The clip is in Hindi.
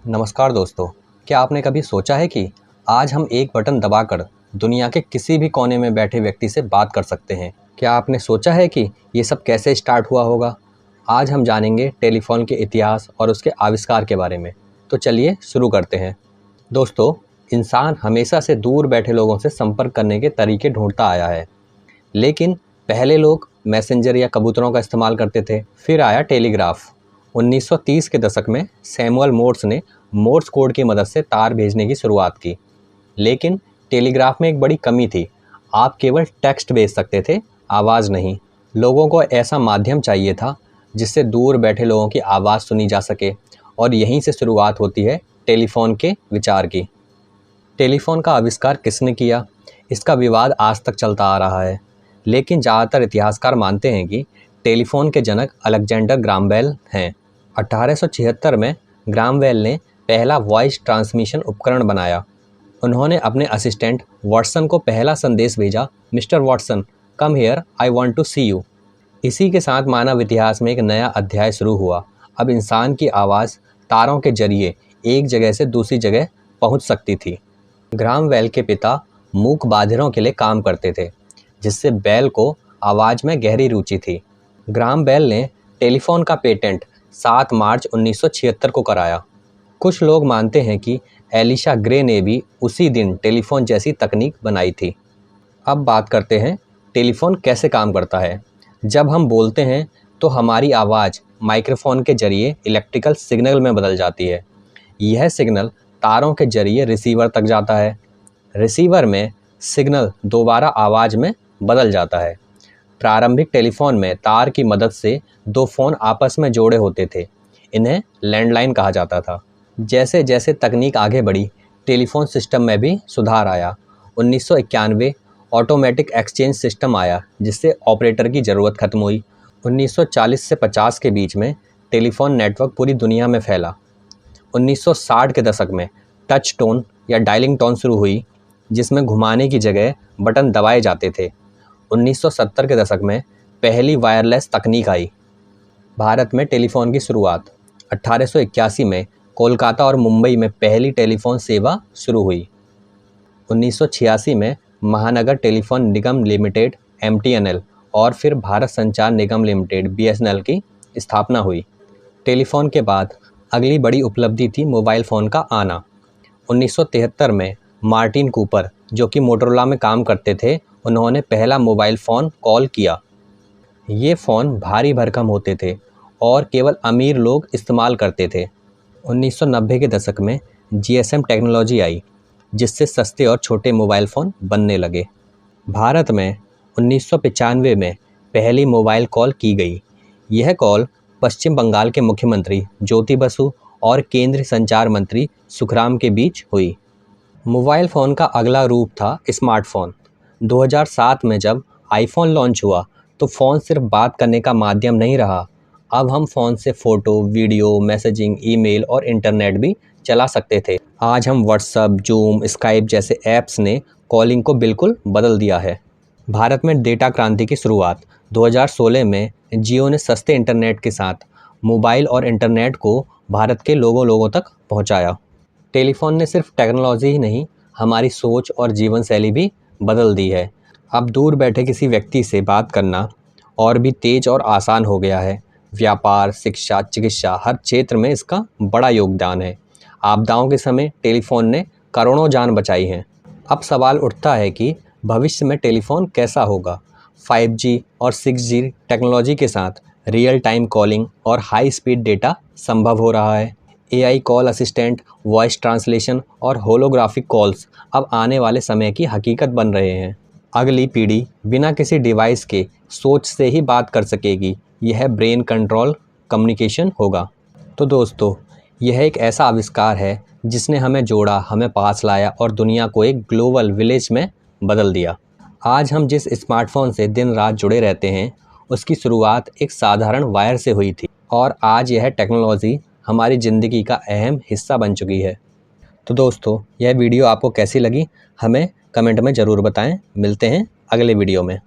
नमस्कार दोस्तों, क्या आपने कभी सोचा है कि आज हम एक बटन दबाकर दुनिया के किसी भी कोने में बैठे व्यक्ति से बात कर सकते हैं। क्या आपने सोचा है कि ये सब कैसे स्टार्ट हुआ होगा? आज हम जानेंगे टेलीफोन के इतिहास और उसके आविष्कार के बारे में। तो चलिए शुरू करते हैं। दोस्तों, इंसान हमेशा से दूर बैठे लोगों से संपर्क करने के तरीके ढूंढता आया है, लेकिन पहले लोग मैसेंजर या कबूतरों का इस्तेमाल करते थे। फिर आया टेलीग्राफ। 1930 के दशक में सैमुअल मोर्स ने मोर्स कोड की मदद से तार भेजने की शुरुआत की। लेकिन टेलीग्राफ में एक बड़ी कमी थी। आप केवल टेक्स्ट भेज सकते थे, आवाज़ नहीं। लोगों को ऐसा माध्यम चाहिए था जिससे दूर बैठे लोगों की आवाज़ सुनी जा सके, और यहीं से शुरुआत होती है टेलीफोन के विचार की। टेलीफोन का आविष्कार किसने किया, इसका विवाद आज तक चलता आ रहा है, लेकिन ज़्यादातर इतिहासकार मानते हैं कि टेलीफोन के जनक अलेक्जेंडर ग्राहम बेल हैं। 1876 में ग्राहम बेल ने पहला वॉइस ट्रांसमिशन उपकरण बनाया। उन्होंने अपने असिस्टेंट वॉटसन को पहला संदेश भेजा, Mister Watson, come here, I want to see you. इसी के साथ मानव इतिहास में एक नया अध्याय शुरू हुआ। अब इंसान की आवाज़ तारों के जरिए एक जगह से दूसरी जगह पहुंच सकती थी। ग्राहम बेल के पिता मूक बाधिरों के लिए काम करते थे, जिससे बेल को आवाज़ में गहरी रुचि थी। ग्राहम बेल ने टेलीफोन का पेटेंट 7 मार्च 1976 को कराया। कुछ लोग मानते हैं कि एलिशा ग्रे ने भी उसी दिन टेलीफोन जैसी तकनीक बनाई थी। अब बात करते हैं टेलीफोन कैसे काम करता है। जब हम बोलते हैं तो हमारी आवाज़ माइक्रोफोन के जरिए इलेक्ट्रिकल सिग्नल में बदल जाती है। यह सिग्नल तारों के जरिए रिसीवर तक जाता है। रिसीवर में सिग्नल दोबारा आवाज़ में बदल जाता है। प्रारंभिक टेलीफोन में तार की मदद से दो फ़ोन आपस में जोड़े होते थे। इन्हें लैंडलाइन कहा जाता था। जैसे जैसे तकनीक आगे बढ़ी, टेलीफोन सिस्टम में भी सुधार आया। 1991 ऑटोमेटिक एक्सचेंज सिस्टम आया, जिससे ऑपरेटर की ज़रूरत खत्म हुई। 1940 से 50 के बीच में टेलीफोन नेटवर्क पूरी दुनिया में फैला। 1960 के दशक में टच टोन या डायलिंग टोन शुरू हुई, जिसमें घुमाने की जगह बटन दबाए जाते थे। 1970 के दशक में पहली वायरलेस तकनीक आई। भारत में टेलीफोन की शुरुआत 1881 में कोलकाता और मुंबई में पहली टेलीफोन सेवा शुरू हुई। 1986 में महानगर टेलीफोन निगम लिमिटेड (MTNL) और फिर भारत संचार निगम लिमिटेड (BSNL) की स्थापना हुई। टेलीफोन के बाद अगली बड़ी उपलब्धि थी मोबाइल फ़ोन का आना। 1973 में मार्टिन कूपर, जो कि मोटोरोला में काम करते थे, उन्होंने पहला मोबाइल फ़ोन कॉल किया। ये फ़ोन भारी भरकम होते थे और केवल अमीर लोग इस्तेमाल करते थे। 1990 के दशक में GSM टेक्नोलॉजी आई, जिससे सस्ते और छोटे मोबाइल फ़ोन बनने लगे। भारत में 1995 में पहली मोबाइल कॉल की गई। यह कॉल पश्चिम बंगाल के मुख्यमंत्री ज्योति बसु और केंद्रीय संचार मंत्री सुखराम के बीच हुई। मोबाइल फ़ोन का अगला रूप था स्मार्टफ़ोन। 2007 में जब आईफोन लॉन्च हुआ, तो फ़ोन सिर्फ बात करने का माध्यम नहीं रहा। अब हम फ़ोन से फ़ोटो, वीडियो, मैसेजिंग, ईमेल और इंटरनेट भी चला सकते थे। आज हम व्हाट्सएप, जूम, स्काइप जैसे ऐप्स ने कॉलिंग को बिल्कुल बदल दिया है। भारत में डेटा क्रांति की शुरुआत 2016 में जियो ने सस्ते इंटरनेट के साथ मोबाइल और इंटरनेट को भारत के लोगों तक पहुंचाया। टेलीफोन ने सिर्फ टेक्नोलॉजी ही नहीं, हमारी सोच और जीवन शैली भी बदल दी है। अब दूर बैठे किसी व्यक्ति से बात करना और भी तेज़ और आसान हो गया है। व्यापार, शिक्षा, चिकित्सा, हर क्षेत्र में इसका बड़ा योगदान है। आपदाओं के समय टेलीफोन ने करोड़ों जान बचाई हैं। अब सवाल उठता है कि भविष्य में टेलीफोन कैसा होगा। 5G और 6G टेक्नोलॉजी के साथ रियल टाइम कॉलिंग और हाई स्पीड डेटा संभव हो रहा है। AI call assistant, voice translation और होलोग्राफिक कॉल्स अब आने वाले समय की हकीकत बन रहे हैं। अगली पीढ़ी बिना किसी डिवाइस के सोच से ही बात कर सकेगी। यह ब्रेन कंट्रोल कम्युनिकेशन होगा। तो दोस्तों, यह एक ऐसा आविष्कार है जिसने हमें जोड़ा, हमें पास लाया और दुनिया को एक ग्लोबल विलेज में बदल दिया। आज हम जिस स्मार्टफोन से दिन रात जुड़े रहते हैं, उसकी शुरुआत एक साधारण वायर से हुई थी, और आज यह टेक्नोलॉजी हमारी ज़िंदगी का अहम हिस्सा बन चुकी है। तो दोस्तों, यह वीडियो आपको कैसी लगी, हमें कमेंट में ज़रूर बताएं। मिलते हैं अगले वीडियो में।